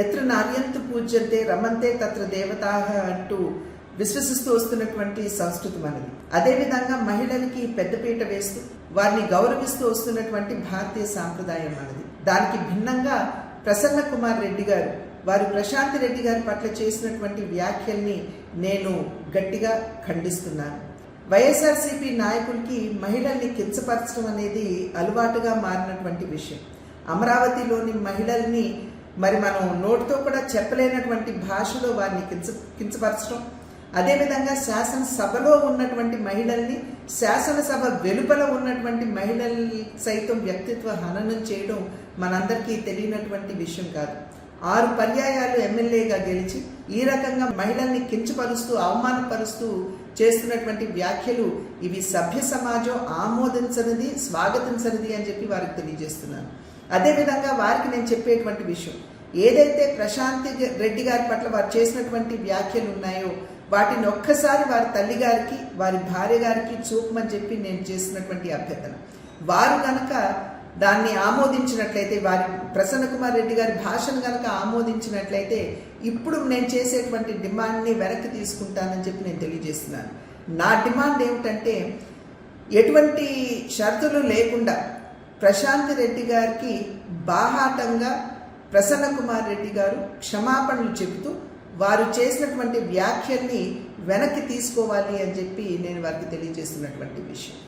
ఎత్ర నార్యంతు పూజ్యంతే రమంతే తత్ర దేవతాః అంటూ విశ్వసిస్తూ వస్తున్నటువంటి సంస్కృతి మనది. అదేవిధంగా మహిళలకి పెద్దపీట వేస్తూ వారిని గౌరవిస్తూ వస్తున్నటువంటి భారతీయ సాంప్రదాయం మనది. దానికి భిన్నంగా ప్రసన్న కుమార్ రెడ్డి గారు వారు ప్రశాంతి రెడ్డి గారి పట్ల చేసినటువంటి వ్యాఖ్యల్ని నేను గట్టిగా ఖండిస్తున్నాను. వైఎస్ఆర్సీపీ నాయకులకి మహిళల్ని కించపరచడం అనేది అలవాటుగా మారినటువంటి విషయం. అమరావతిలోని మహిళల్ని మరి మనం నోటితో కూడా చెప్పలేనటువంటి భాషలో వారిని కించపరచడం, అదేవిధంగా శాసనసభలో ఉన్నటువంటి మహిళల్ని శాసనసభ వెలుపల ఉన్నటువంటి మహిళల్ని సైతం వ్యక్తిత్వ హననం చేయడం మనందరికీ తెలియనటువంటి విషయం కాదు. 6 పర్యాయాలు ఎమ్మెల్యేగా గెలిచి ఈ రకంగా మహిళల్ని కించపరుస్తూ అవమానపరుస్తూ చేస్తున్నటువంటి వ్యాఖ్యలు ఇవి సభ్య సమాజం ఆమోదించనిది, స్వాగతించనిది అని చెప్పి వారికి తెలియజేస్తున్నాను. అదేవిధంగా వారికి నేను చెప్పేటువంటి విషయం, ఏదైతే ప్రశాంతి రెడ్డి గారి పట్ల వారు చేసినటువంటి వ్యాఖ్యలు ఉన్నాయో వాటిని ఒక్కసారి వారి తల్లి గారికి వారి భార్య గారికి చూపమని చెప్పి నేను చేసినటువంటి అభ్యర్థన. వారు కనుక దాన్ని ఆమోదించినట్లయితే, వారి ప్రసన్న కుమార్ రెడ్డి గారి భాషను కనుక ఆమోదించినట్లయితే ఇప్పుడు నేను చేసేటువంటి డిమాండ్ని వెనక్కి తీసుకుంటానని చెప్పి నేను తెలియజేస్తున్నాను. నా డిమాండ్ ఏమిటంటే, ఎటువంటి షరతులు లేకుండా ప్రశాంతి రెడ్డి గారికి బాహాటంగా ప్రసన్న కుమార్ రెడ్డి గారు క్షమాపణలు చెబుతూ వారు చేసినటువంటి వ్యాఖ్యల్ని వెనక్కి తీసుకోవాలి అని చెప్పి నేను వారికి తెలియజేస్తున్నటువంటి విషయం.